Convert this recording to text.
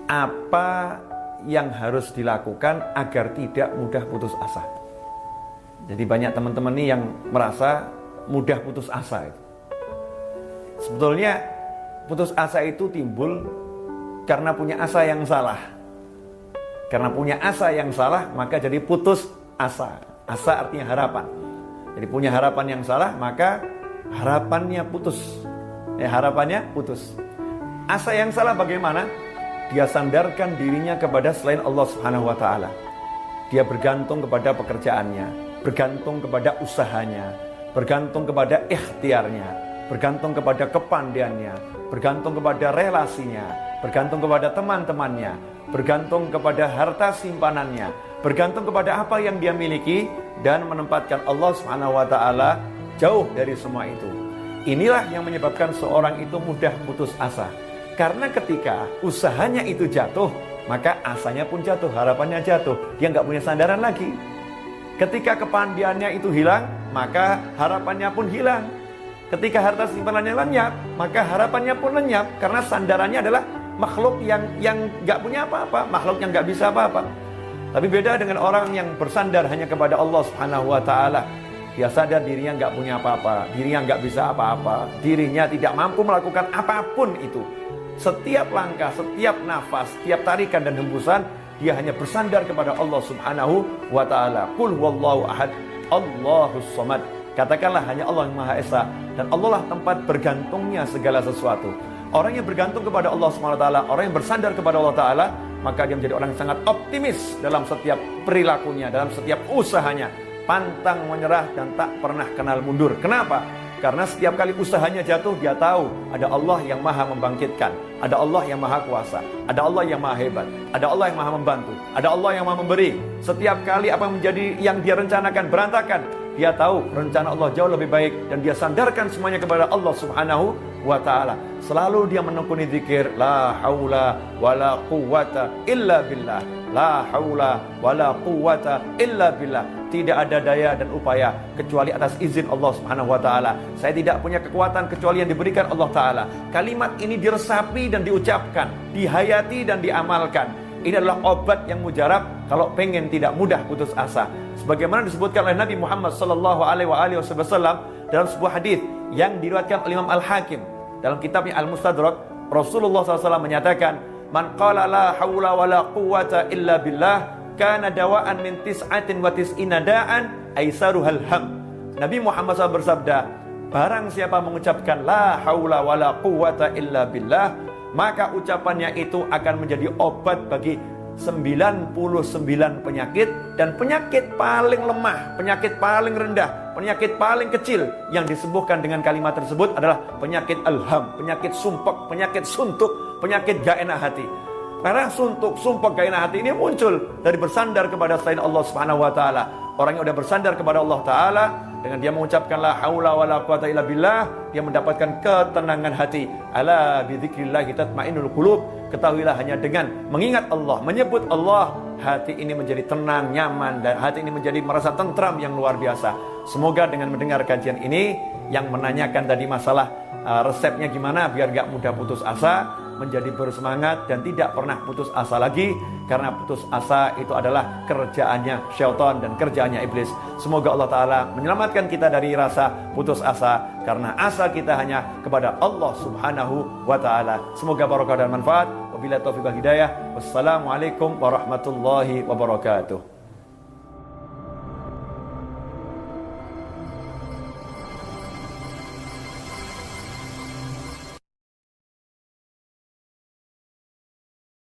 apa yang harus dilakukan agar tidak mudah putus asa. Jadi banyak teman-teman nih yang merasa mudah putus asa itu. Sebetulnya putus asa itu timbul karena punya asa yang salah. Karena punya asa yang salah, maka jadi putus asa. Asa artinya harapan. Jadi punya harapan yang salah, maka harapannya putus. Harapannya putus. Asa yang salah bagaimana? Dia sandarkan dirinya kepada selain Allah Subhanahu wa taala. Dia bergantung kepada pekerjaannya, bergantung kepada usahanya, bergantung kepada ikhtiarnya, bergantung kepada kepandaiannya, bergantung kepada relasinya, bergantung kepada teman-temannya, bergantung kepada harta simpanannya, bergantung kepada apa yang dia miliki, dan menempatkan Allah Subhanahu wa taala jauh dari semua itu. Inilah yang menyebabkan seorang itu mudah putus asa. Karena ketika usahanya itu jatuh, maka asanya pun jatuh, harapannya jatuh. Dia nggak punya sandaran lagi. Ketika kepandaiannya itu hilang, maka harapannya pun hilang. Ketika harta simpanannya lenyap, maka harapannya pun lenyap. Karena sandarannya adalah makhluk yang nggak punya apa-apa, makhluk yang nggak bisa apa-apa. Tapi beda dengan orang yang bersandar hanya kepada Allah Subhanahu wa taala. Dia sadar dirinya nggak punya apa-apa, dirinya nggak bisa apa-apa, dirinya tidak mampu melakukan apapun itu. Setiap langkah, setiap nafas, setiap tarikan dan hembusan, dia hanya bersandar kepada Allah Subhanahu wa taala. Qul huwallahu ahad, Allahus samad. Katakanlah hanya Allah yang Maha Esa, dan Allah lah tempat bergantungnya segala sesuatu. Orang yang bergantung kepada Allah Subhanahu wa taala, orang yang bersandar kepada Allah taala, maka dia menjadi orang yang sangat optimis dalam setiap perilakunya, dalam setiap usahanya, pantang menyerah dan tak pernah kenal mundur. Kenapa? Karena setiap kali usahanya jatuh, dia tahu ada Allah yang maha membangkitkan, ada Allah yang maha kuasa, ada Allah yang maha hebat, ada Allah yang maha membantu, ada Allah yang maha memberi. Setiap kali apa menjadi yang dia rencanakan berantakan, dia tahu rencana Allah jauh lebih baik, dan dia sandarkan semuanya kepada Allah Subhanahu wa ta'ala. Selalu dia menekuni zikir, la haula wala quwwata illa billah, la haula wala quwwata illa billah. Tidak ada daya dan upaya kecuali atas izin Allah Subhanahu wa taala. Saya tidak punya kekuatan kecuali yang diberikan Allah taala. Kalimat ini diresapi dan diucapkan, dihayati dan diamalkan. Ini adalah obat yang mujarab kalau pengen tidak mudah putus asa. Sebagaimana disebutkan oleh Nabi Muhammad sallallahu alaihi wasallam dalam sebuah hadis yang diriwayatkan oleh Imam Al-Hakim dalam kitabnya Al-Mustadrak, Rasulullah SAW menyatakan, "Man qala la haula wala quwwata illa billah kana dawaan min tis'atin wa tis'ina da'an aisaruhal ham." Nabi Muhammad SAW bersabda, barang siapa mengucapkan la haula wala quwwata illa billah, maka ucapannya itu akan menjadi obat bagi 99 penyakit, dan penyakit paling lemah, penyakit paling rendah, penyakit paling kecil yang disembuhkan dengan kalimat tersebut adalah penyakit alham, penyakit sumpek, penyakit suntuk, penyakit gak enak hati. Karena suntuk, sumpek, gak enak hati ini muncul dari bersandar kepada selain Allah Subhanahu wa taala. Orang yang sudah bersandar kepada Allah taala, dengan dia mengucapkan la haula wala quwata illa billah, dia mendapatkan ketenangan hati. Ala bidzikrillah tatmainnul qulub. Ketahuilah hanya dengan mengingat Allah, menyebut Allah, hati ini menjadi tenang, nyaman, dan hati ini menjadi merasa tentram yang luar biasa. Semoga dengan mendengar kajian ini, yang menanyakan tadi masalah resepnya gimana biar gak mudah putus asa, menjadi bersemangat dan tidak pernah putus asa lagi. Karena putus asa itu adalah kerjaannya syaitan dan kerjaannya iblis. Semoga Allah Ta'ala menyelamatkan kita dari rasa putus asa, karena asa kita hanya kepada Allah Subhanahu wa Ta'ala. Semoga barokah dan manfaat. Wabillahi taufiq wal hidayah. Wassalamualaikum warahmatullahi wabarakatuh.